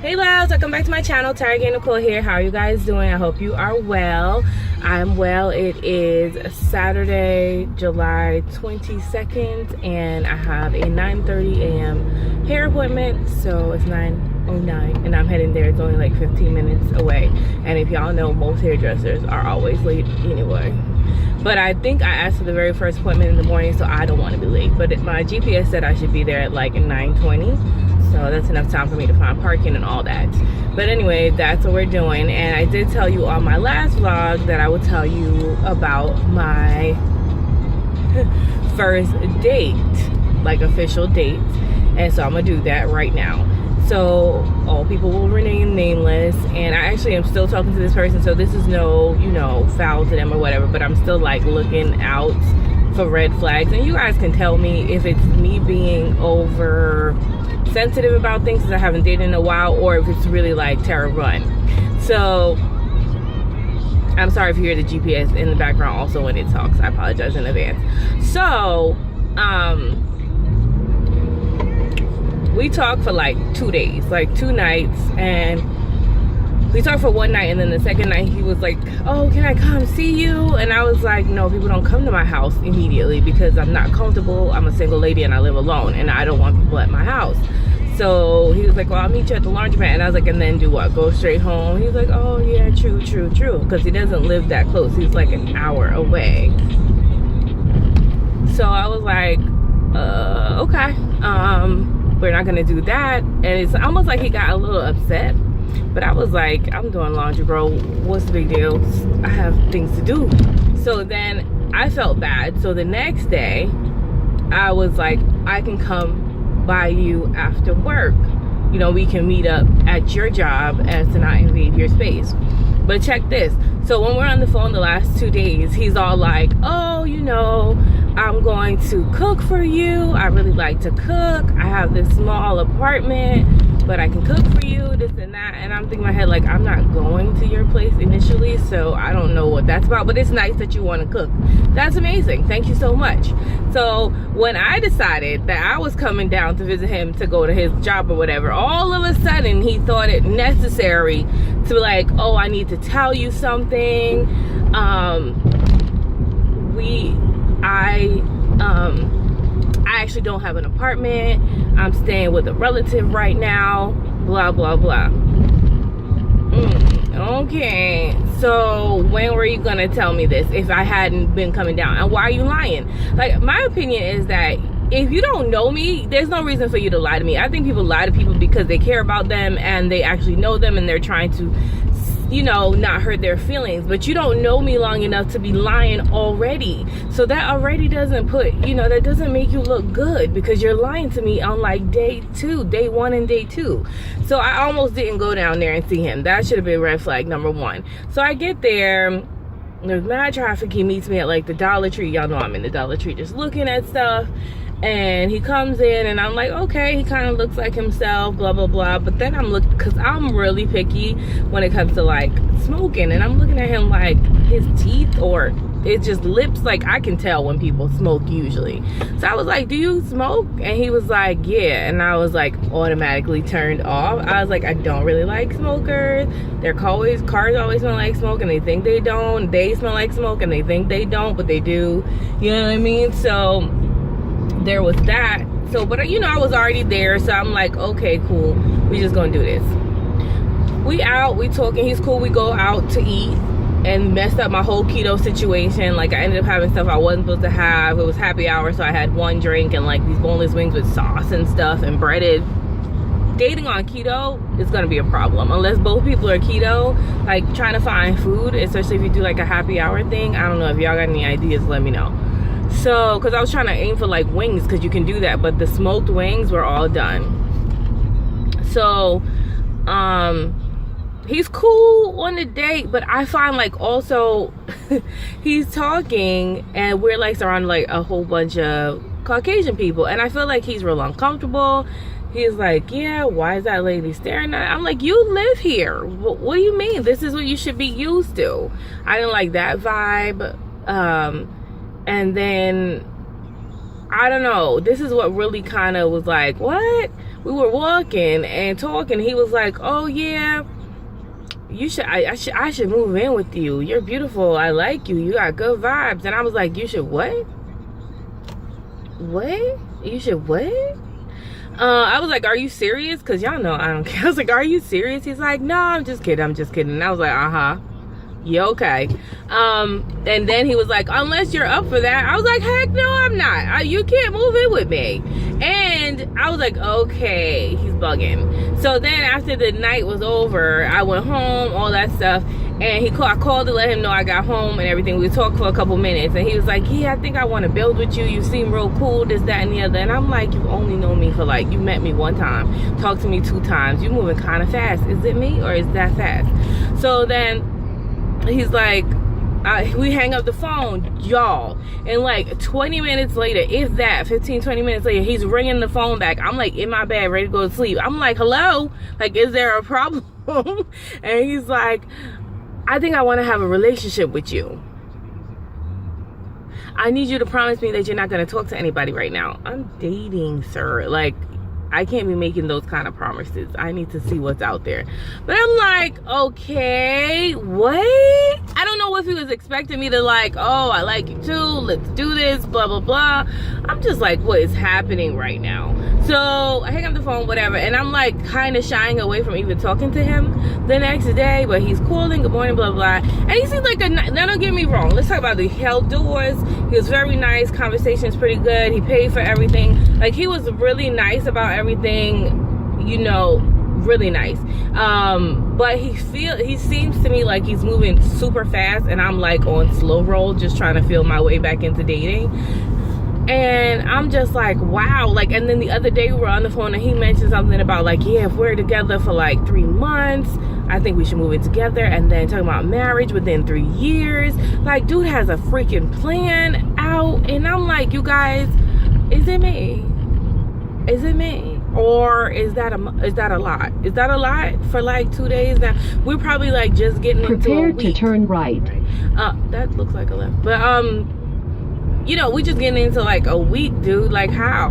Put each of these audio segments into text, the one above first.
Hey loves, welcome back to my channel. Taragayenicole here. How are you guys doing? I hope you are well. I'm well. It is Saturday, July 22nd, and I have a 9:30 a.m. hair appointment. So it's 9:09, and I'm heading there. It's only like 15 minutes away. And if y'all know, most hairdressers are always late anyway. But I think I asked for the very first appointment in the morning, so I don't want to be late. But my GPS said I should be there at like 9:20. So that's enough time for me to find parking and all that. But anyway, that's what we're doing. And I did tell you on my last vlog that I would tell you about my first date, like official date. And so I'm gonna do that right now. So all people will remain nameless, and I actually am still talking to this person, so this is no, you know, foul to them or whatever, but I'm still like looking out for red flags. And you guys can tell me if it's me being over sensitive about things because I haven't dated in a while, or if it's really like Tara run. So I'm sorry if you hear the GPS in the background also when it talks. I apologize in advance. So we talked for like 2 days, like 2 nights, and we talked for one night, and then the second night he was like, oh, can I come see you? And I was like, no, people don't come to my house immediately because I'm not comfortable. I'm a single lady and I live alone, and I don't want people at my house. So he was like, well, I'll meet you at the laundromat. And I was like, and then do what, go straight home? He was like, oh yeah, true, because he doesn't live that close. He's like an hour away. So I was like, okay, we're not gonna do that. And it's almost like he got a little upset, but I was like, I'm doing laundry, bro, what's the big deal? I have things to do. So then I felt bad. So the next day I was like, I can come by you after work, you know, we can meet up at your job as to not invade your space. But check this, so when we're on the phone the last 2 days, he's all like, oh, you know, I'm going to cook for you. I really like to cook. I have this small apartment, but I can cook for you, this and that. And I'm thinking in my head, like, I'm not going to your place initially, so I don't know what that's about, but it's nice that you want to cook. That's amazing. Thank you so much. So when I decided that I was coming down to visit him to go to his job or whatever, all of a sudden he thought it necessary to be like, oh, I need to tell you something. I actually don't have an apartment. I'm staying with a relative right now. Blah, blah, blah. Okay. So when were you gonna tell me this if I hadn't been coming down? And why are you lying? Like, my opinion is that if you don't know me, there's no reason for you to lie to me. I think people lie to people because they care about them and they actually know them and they're trying to, you know, not hurt their feelings. But you don't know me long enough to be lying already. So that already doesn't put, you know, that doesn't make you look good because you're lying to me on like day 1 and day 2. So I almost didn't go down there and see him. That should have been red flag number 1. So I get there, there's mad traffic. He meets me at like the Dollar Tree. Y'all know I'm in the Dollar Tree just looking at stuff. And he comes in and I'm like, okay, he kind of looks like himself, blah, blah, blah. But then I'm looking, because I'm really picky when it comes to like smoking. And I'm looking at him like his teeth or it's just lips. Like, I can tell when people smoke usually. So I was like, do you smoke? And he was like, yeah. And I was like automatically turned off. I was like, I don't really like smokers. Cars always smell like smoke and they think they don't. They smell like smoke and they think they don't, but they do. You know what I mean? So there was that. So, but you know, I was already there, so I'm like, okay, cool, we just gonna do this. We out, we talking, he's cool. We go out to eat and messed up my whole keto situation. Like, I ended up having stuff I wasn't supposed to have. It was happy hour, so I had 1 drink and like these boneless wings with sauce and stuff and breaded. Dating on keto is gonna be a problem unless both people are keto. Like, trying to find food, especially if you do like a happy hour thing. I don't know if y'all got any ideas, let me know. So, because I was trying to aim for like wings, because you can do that, but the smoked wings were all done. So he's cool on the date, but I find like also he's talking and we're like surrounded like a whole bunch of Caucasian people, and I feel like he's real uncomfortable. He's like, yeah, why is that lady staring at? I'm like, you live here. What do you mean? This is what you should be used to. I didn't like that vibe. And then I don't know, this is what really kind of was like, what we were walking and talking. He was like, oh yeah, you should, I should move in with you. You're beautiful. I like you. You got good vibes. And I was like, you should what? What? You should what? I was like, are you serious? Because y'all know I don't care. I was like, are you serious? He's like, no, I'm just kidding. I'm just kidding. And I was like, uh-huh. Yeah, okay. And then he was like, unless you're up for that. I was like, heck no, I'm not. You can't move in with me. And I was like, okay, he's bugging. So then after the night was over, I went home, all that stuff. And I called to let him know I got home and everything. We talked for a couple minutes. And he was like, yeah, I think I want to build with you. You seem real cool, this, that, and the other. And I'm like, you only know me for like, you met me one time, talked to me 2 times. You moving kind of fast. Is it me or is that fast? So then he's like, we hang up the phone, y'all, and like 20 minutes later, if that, 15-20 minutes later, he's ringing the phone back. I'm like in my bed ready to go to sleep. I'm like, hello, like, is there a problem? And he's like, I think I want to have a relationship with you. I need you to promise me that you're not going to talk to anybody right now. I'm dating, sir. Like, I can't be making those kind of promises. I need to see what's out there. But I'm like, okay, what? I don't know if he was expecting me to like, oh, I like you too, let's do this, blah, blah, blah. I'm just like, what is happening right now? So I hang up the phone, whatever, and I'm like kind of shying away from even talking to him the next day, but he's calling, good morning, blah, blah. And he seems like now don't get me wrong. Let's talk about the held doors. He was very nice. Conversation's pretty good. He paid for everything. Like, he was really nice about everything, you know, really nice. But he seems to me like he's moving super fast, and I'm like on slow roll, just trying to feel my way back into dating. And I'm just like, wow. Like, and then the other day we were on the phone and he mentioned something about like, yeah, if we're together for like 3 months, I think we should move in together. And then talking about marriage within 3 years. Like, dude has a freaking plan out. And I'm like, you guys, is it me? Is it me? Or is that a lot? Is that a lot for like 2 days now? We're probably like just getting into a week. Prepare to turn right. That looks like a left. But you know, we just getting into like a week, dude. Like, how?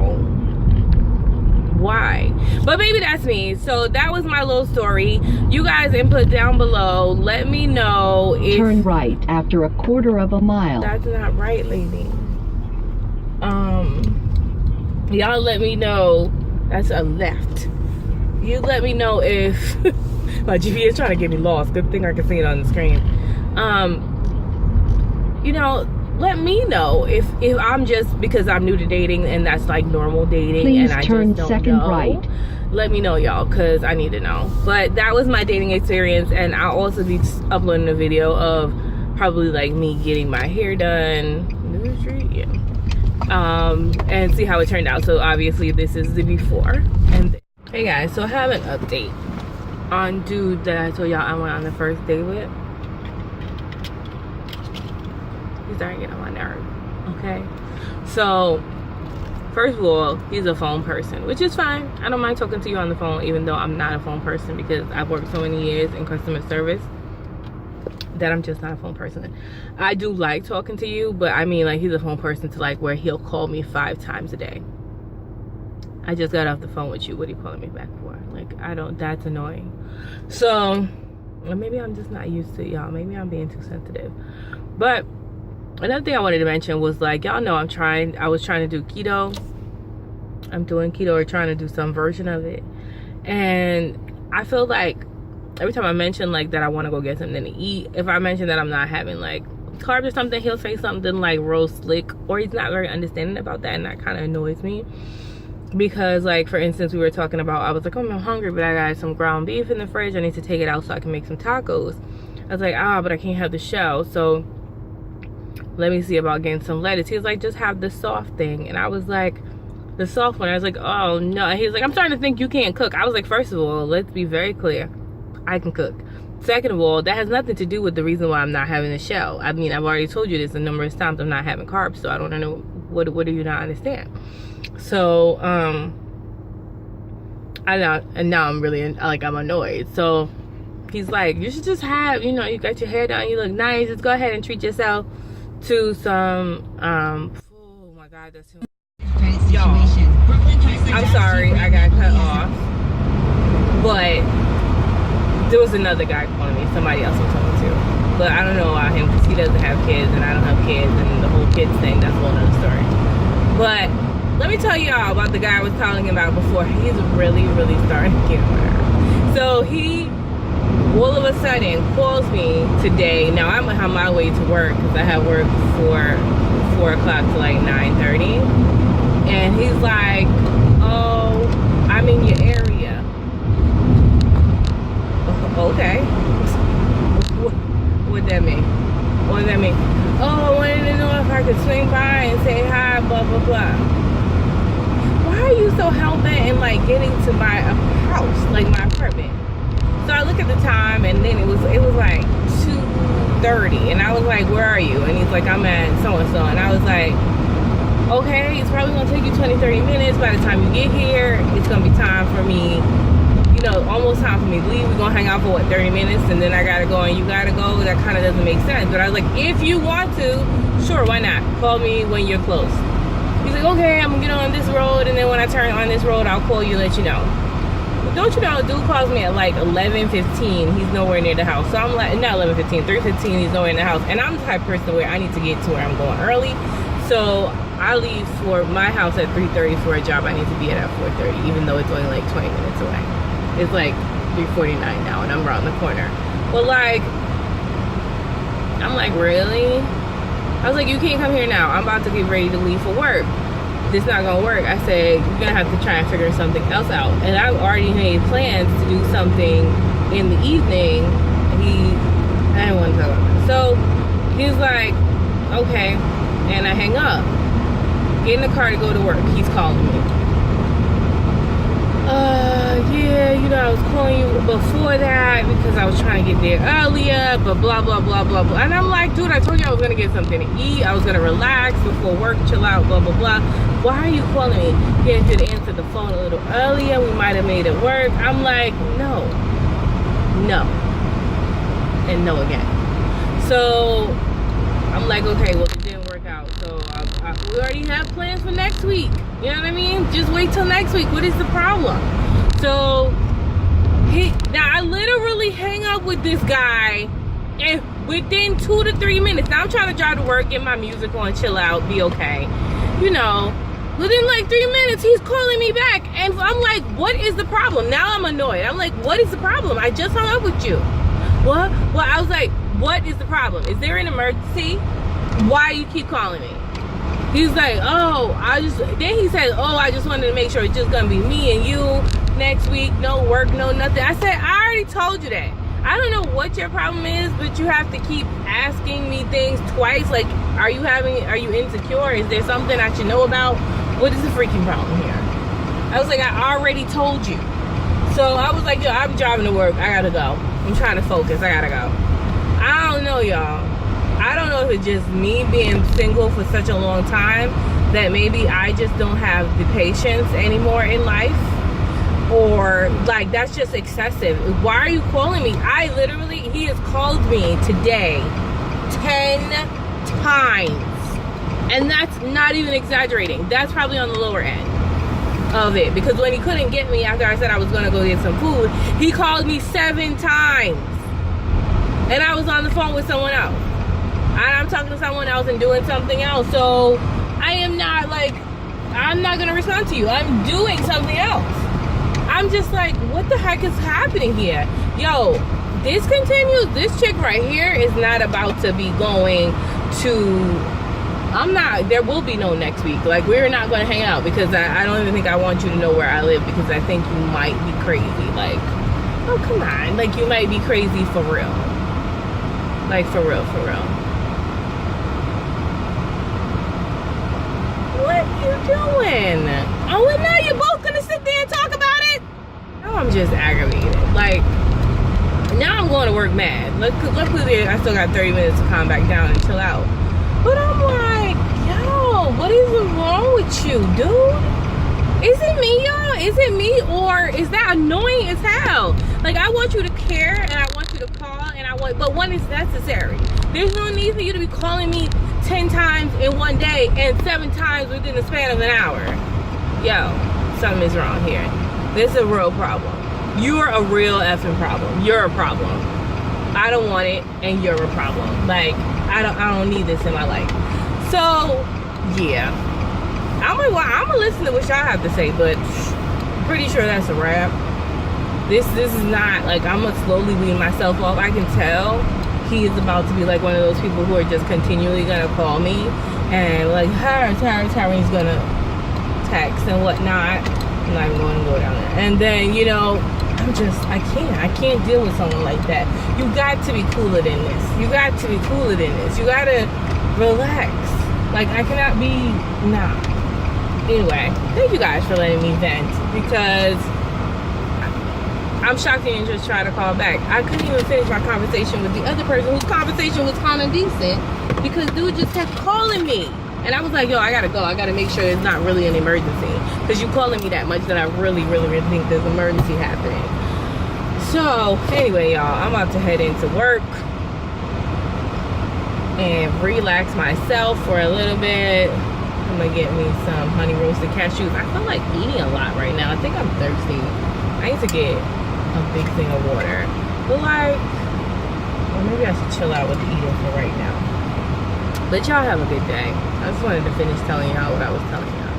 Why? But maybe that's me. So that was my little story. You guys input down below. Let me know if... Turn right after 1/4 mile. That's not right, lady. Y'all let me know. That's a left. You let me know if... My GPS trying to get me lost. Good thing I can see it on the screen. You know... Let me know if I'm just, because I'm new to dating and that's like normal dating. Please and I turn just don't second know. right. Let me know, y'all, because I need to know. But that was my dating experience, and I'll also be uploading a video of probably like me getting my hair done. New Street, yeah. And see how it turned out. So obviously this is the before. And hey guys, so I have an update on dude that I told y'all I went on the first date with. He's starting to get on my nerves. Okay, so first of all, he's a phone person, which is fine. I don't mind talking to you on the phone, even though I'm not a phone person, because I've worked so many years in customer service that I'm just not a phone person. I do like talking to you, but I mean, like, he's a phone person to like where he'll call me 5 times a day. I just got off the phone with you. What are you calling me back for? Like, I don't, that's annoying. So, or maybe I'm just not used to y'all. Maybe I'm being too sensitive. But another thing I wanted to mention was, like, y'all know I was trying to do keto. I'm doing keto, or trying to do some version of it. And I feel like every time I mention like that I want to go get something to eat, if I mention that I'm not having like carbs or something, he'll say something like real slick, or he's not very understanding about that, and that kind of annoys me. Because, like, for instance, we were talking about, I was like, oh, I'm hungry, but I got some ground beef in the fridge. I need to take it out so I can make some tacos. I was like, but I can't have the shell, so let me see about getting some lettuce. He was like, just have the soft thing. And I was like, the soft one. I was like, oh no. And he was like, I'm starting to think you can't cook. I was like, first of all, let's be very clear, I can cook. Second of all, that has nothing to do with the reason why I'm not having the shell. I mean, I've already told you this a number of times, I'm not having carbs, so I don't know, what do you not understand? So I know, and now I'm really like, I'm annoyed. So he's like, you should just have, you know, you got your hair done, you look nice, just go ahead and treat yourself to some oh my god, that's too y'all. I'm sorry I got cut off. But there was another guy calling me. Somebody else was talking to. But I don't know about him because he doesn't have kids and I don't have kids. And the whole kids thing, that's a whole other story. But let me tell y'all about the guy I was telling you about before. He's really, really starting to get on my nerves. So he, all of a sudden, calls me today. Now I'm on my way to work because I have work for 4 o'clock to like 9:30. And he's like, oh, I'm in your area. Okay. What that mean? What does that mean? Oh, I wanted to know if I could swing by and say hi, blah, blah, blah. Why are you so hell-bent in like getting to my house, like my apartment? So I look at the time and then it was like 2:30 and I was like, where are you? And he's like, I'm at so-and-so. And I was like, okay, it's probably gonna take you 20-30 minutes. By the time you get here, it's gonna be time for me, you know, almost time for me to leave. We're gonna hang out for what, 30 minutes and then I gotta go and you gotta go. That kind of doesn't make sense. But I was like, if you want to, sure, why not? Call me when you're close. He's like, okay, I'm gonna get on this road and then when I turn on this road, I'll call you, let you know. But don't you know, the dude calls me at like 11:15. He's nowhere near the house. So I'm like, not 11:15, 3:15, he's nowhere in the house. And I'm the type of person where I need to get to where I'm going early. So I leave for my house at 3:30 for a job I need to be at 4:30, even though it's only like 20 minutes away. It's like 3:49 now and I'm around the corner. But like, I'm like, really? I was like, you can't come here now. I'm about to get ready to leave for work. This not gonna work. I said, you're gonna have to try and figure something else out. And I've already made plans to do something in the evening. I didn't want to talk about that. So he's like, okay. And I hang up. Get in the car to go to work. He's calling me. Yeah, you know, I was calling you before that because I was trying to get there earlier, but blah, blah, blah, blah, blah. And I'm like, dude, I told you I was going to get something to eat. I was going to relax before work, chill out, blah, blah, blah. Why are you calling me? Yeah, if you'd answered the phone a little earlier, we might have made it work. I'm like, no, and no again. So I'm like, okay, well, it didn't work out. So we already have plans for next week. You know what I mean? Just wait till next week. What is the problem? So now I literally hang up with this guy and within 2 to 3 minutes. Now I'm trying to drive to work, get my music on, chill out, be okay. You know, within like 3 minutes, he's calling me back. And I'm like, what is the problem? Now I'm annoyed. I'm like, what is the problem? I just hung up with you. What? Well, I was like, what is the problem? Is there an emergency? Why you keep calling me? He's like, oh, then he said, oh, I just wanted to make sure it's just gonna be me and you next week, no work, no nothing. I said, I already told you that. I don't know what your problem is, but you have to keep asking me things twice. Like, are you insecure? Is there something I should know about? What is the freaking problem here? I was like, I already told you. So I was like, yo, I'm driving to work. I gotta go. I'm trying to focus. I gotta go. I don't know, y'all. I don't know if it's just me being single for such a long time that maybe I just don't have the patience anymore in life, or like that's just excessive. Why are you calling me? He has called me today 10 times, and that's not even exaggerating. That's probably on the lower end of it, because when he couldn't get me after I said I was gonna go get some food, he called me 7 times and I was on the phone with someone else. I'm talking to someone else and doing something else. So I'm not gonna respond to you. I'm doing something else. I'm just like, what the heck is happening here? Yo, this continues. This chick right here is not about to be going to, there will be no next week. Like, we're not gonna hang out because I don't even think I want you to know where I live, because I think you might be crazy. Like, oh, come on. Like, you might be crazy for real. Like, for real, for real. What you doing? Oh, and now you're both gonna sit there and talk about it? Oh, I'm just aggravated. Like, now I'm going to work mad. Luckily, I still got 30 minutes to calm back down and chill out. But I'm like, yo, what is wrong with you, dude? Is it me, y'all? Is it me, or is that annoying as hell? Like, I want you to care and I want you to call but when it's necessary. There's no need for you to be calling me 10 times in one day and 7 times within the span of an hour. Yo, something is wrong here. This is a real problem. You're a real effing problem. You're a problem. I don't want it, and you're a problem. Like, I don't need this in my life. So, yeah. I'm gonna listen to what y'all have to say, but pretty sure that's a wrap. This is not, like, I'm gonna slowly wean myself off. I can tell he is about to be like one of those people who are just continually gonna call me and like, Tara, he's gonna text and whatnot. I'm not even going to go down there. And then, you know, I can't deal with someone like that. You got to be cooler than this. You got to be cooler than this. You gotta relax. Like, I cannot be, nah. Anyway, thank you guys for letting me vent, because I'm shocked you didn't just try to call back. I couldn't even finish my conversation with the other person whose conversation was kind of decent, because dude just kept calling me. And I was like, yo, I gotta go. I gotta make sure it's not really an emergency, because you calling me that much that I really think there's an emergency happening. So, anyway, y'all, I'm about to head into work and relax myself for a little bit. I'm gonna get me some honey roasted cashews. I feel like eating a lot right now. I think I'm thirsty. I need to get a big thing of water. But like, well, maybe I should chill out with the eating for right now. But y'all have a good day. I just wanted to finish telling y'all what I was telling y'all.